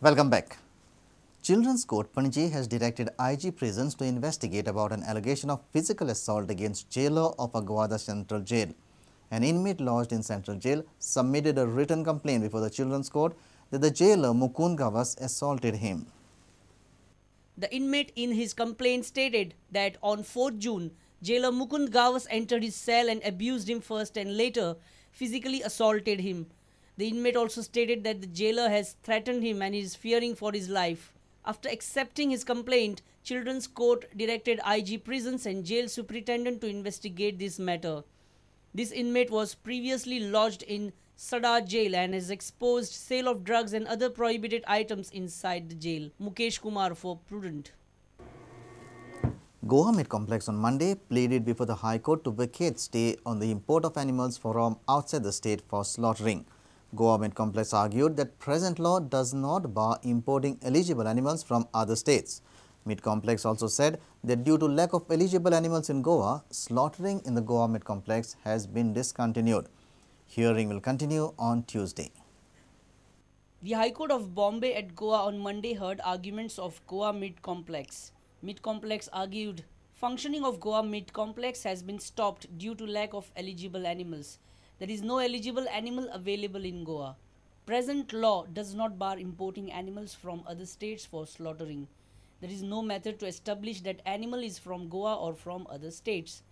Welcome back. Children's Court Panaji has directed IG Prisons to investigate about an allegation of physical assault against jailor of Aguada Central Jail. An inmate lodged in Central Jail submitted a written complaint before the Children's Court that the jailer Mukund Gavas assaulted him. The inmate in his complaint stated that on 4th June, jailer Mukund Gavas entered his cell and abused him first and later physically assaulted him. The inmate also stated that the jailer has threatened him and is fearing for his life. After accepting his complaint, Children's Court directed IG Prisons and Jail Superintendent to investigate this matter. This inmate was previously lodged in Sada Jail and has exposed sale of drugs and other prohibited items inside the jail. Mukesh Kumar for Prudent. Goa Meat Complex on Monday pleaded before the High Court to vacate stay on the import of animals from outside the state for slaughtering. Goa Meat Complex argued that present law does not bar importing eligible animals from other states. Meat Complex also said that due to lack of eligible animals in Goa, slaughtering in the Goa Meat Complex has been discontinued. Hearing will continue on Tuesday. The High Court of Bombay at Goa on Monday heard arguments of Goa Meat Complex. Meat Complex argued functioning of Goa Meat Complex has been stopped due to lack of eligible animals. There is no eligible animal available in Goa. Present law does not bar importing animals from other states for slaughtering. There is no method to establish that animal is from Goa or from other states.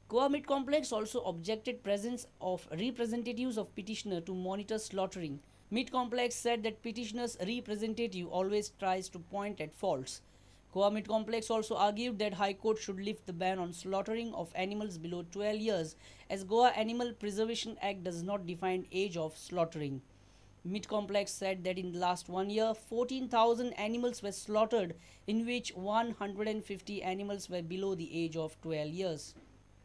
Goa Meat Complex also objected presence of representatives of petitioner to monitor slaughtering. Meat Complex said that petitioner's representative always tries to point at faults. Goa Meat Complex also argued that High Court should lift the ban on slaughtering of animals below 12 years as Goa Animal Preservation Act does not define age of slaughtering. Meat Complex said that in the last 1 year, 14,000 animals were slaughtered, in which 150 animals were below the age of 12 years.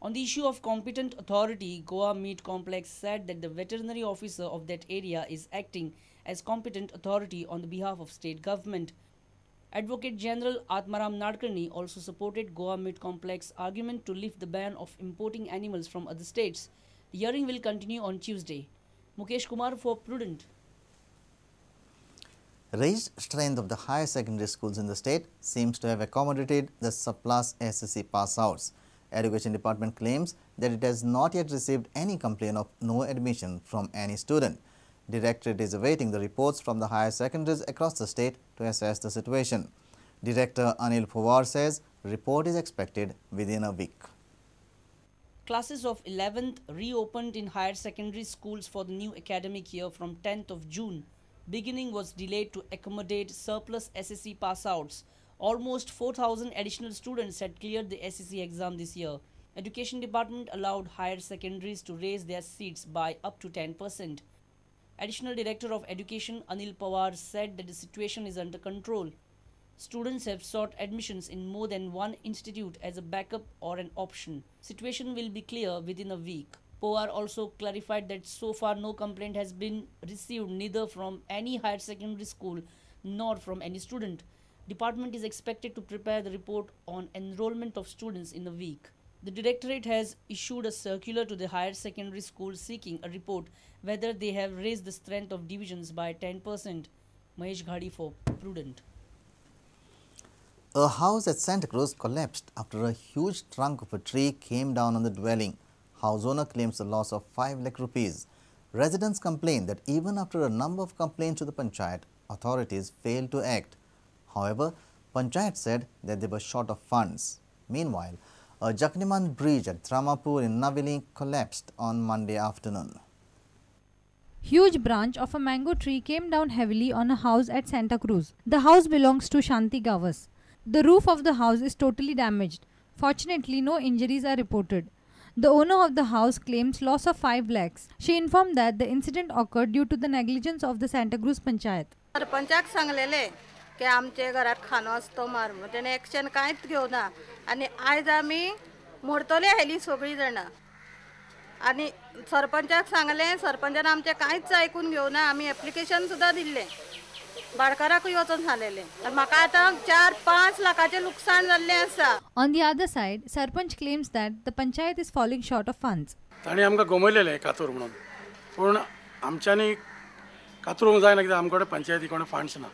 On the issue of competent authority, Goa Meat Complex said that the veterinary officer of that area is acting as competent authority on the behalf of state government. Advocate General Atmaram Nadkarni also supported Goa Meat Complex argument to lift the ban of importing animals from other states. The hearing will continue on Tuesday. Mukesh Kumar for Prudent. Raised strength of the higher secondary schools in the state seems to have accommodated the surplus SSC pass-outs. Education Department claims that it has not yet received any complaint of no admission from any student. Directorate is awaiting the reports from the higher secondaries across the state to assess the situation. Director Anil Pawar says report is expected within a week. Classes of 11th reopened in higher secondary schools for the new academic year from 10th of June. Beginning was delayed to accommodate surplus SSC pass-outs. Almost 4,000 additional students had cleared the SSC exam this year. Education Department allowed higher secondaries to raise their seats by up to 10%. Additional Director of Education Anil Pawar said that the situation is under control. Students have sought admissions in more than one institute as a backup or an option. Situation will be clear within a week. Pawar also clarified that so far no complaint has been received neither from any higher secondary school nor from any student. Department is expected to prepare the report on enrollment of students in a week. The Directorate has issued a circular to the higher secondary schools seeking a report whether they have raised the strength of divisions by 10%. Mahesh Ghadi for Prudent. A house at Santa Cruz collapsed after a huge trunk of a tree came down on the dwelling. House owner claims a loss of 5 lakh rupees. Residents complain that even after a number of complaints to the Panchayat, authorities failed to act. However, Panchayat said that they were short of funds. Meanwhile, a Jakniman bridge at Tramapur in Navili collapsed on Monday afternoon. Huge branch of a mango tree came down heavily on a house at Santa Cruz. The house belongs to Shanti Gavas. The roof of the house is totally damaged. Fortunately, no injuries are reported. The owner of the house claims loss of 5 lakhs. She informed that the incident occurred due to the negligence of the Santa Cruz Panchayat. सरपंचाक सांगलेले की आमचे घरात खानो असतो मार म्हणून त्याने action कांयच घेवना आणि आज आमी मोडतले आयली सगळी जाणां आणि सरपंचाक सांगले सरपंचान आमचे कांयच आयकून घेवना आमी एप्लिकेशन सुद्दां दिल्ले बाळकाराकूय वचून सांगलेले म्हाका आतां 4-5 लाखाचे लुकसाण जाल्ले आसा. On the other side, Sarpanch claims that the Panchayat is falling short of funds. ताणी आमकां गमयलेले कातूर म्हणून पूण आमच्यांनी कातरूंक जायना कित्याक आमचे कडेन पंचायती कोणे फंड्स ना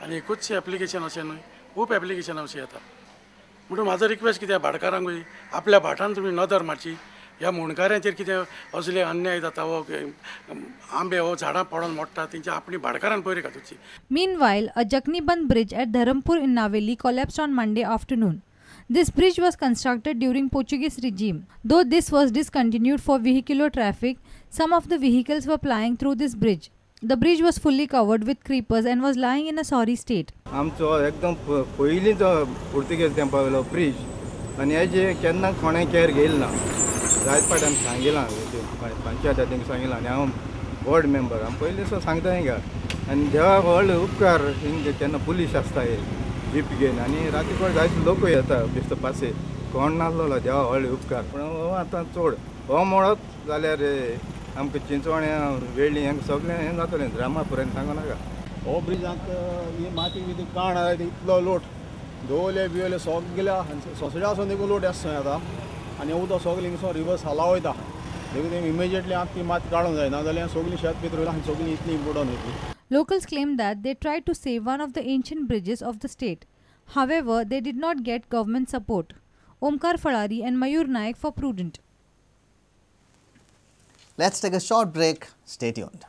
आनी एकूच एप्लिकेशन अशें न्हय खूब एप्लिकेशनां अशीं येता म्हणून म्हाजो रिक्वेस्ट कितें भाटकारांकूय आपल्या भाटान तुमी नदर मारची ह्या मुणकाऱ्यांचेर कितें असले अन्याय जाता वो आंबे हो झाडां पडोन मोडटा तेंची आपणी भाटकारान पयरी काडची. Meanwhile, a Jakniband bridge at Dharampur in Naveli collapsed on Monday afternoon. This bridge was constructed during Portuguese regime. Though this was discontinued for vehicular traffic, some of the vehicles were plying through this bridge. The bridge was fully covered with creepers and was lying in a sorry state. आमचो एकदम पयलींचो Portuguese तेंपावेलो bridge आनी हेजे केन्ना कोणें care घेयला ना. जायत फावटी आमी सांगिलां पंचायत तेंका सांगिलां आनी हांव वॉर्ड मेंबर हांव पयलींचो सांगता हिंगा आनी देवा व्हड उपकार हिंगा केन्ना पुलीस आसता हे जीप घेवन आनी रातीपळ जायते लोक येता बेश्तो पासे कोण नासलो देवा व्हड उपकार पूण हो आतां चड हो मोडत जाल्यार आमकां चिंचोण्या वेळी हेंकां सगळें हें जातलें ड्रामा पर्यंत सांगो नाका. हो ब्रिजांत ही माती बिती काण इतलो लोट धोले बिवले सगल्या सोंसड्या वचून देखून लोट आसता आतां आनी उदक सगळें हिंगसो रिवर्स हाला वयता देखून इमिजिएटली आतां ती माती काडूंक जाय नाजाल्यार सगळीं शेत बीत रोयलां सगळीं इतली बुडोन वयतली. Locals claim that they tried to save one of the ancient bridges of the state. However, they did not get government support. Omkar Falari and Mayur Naik for Prudent. Let's take a short break. Stay tuned.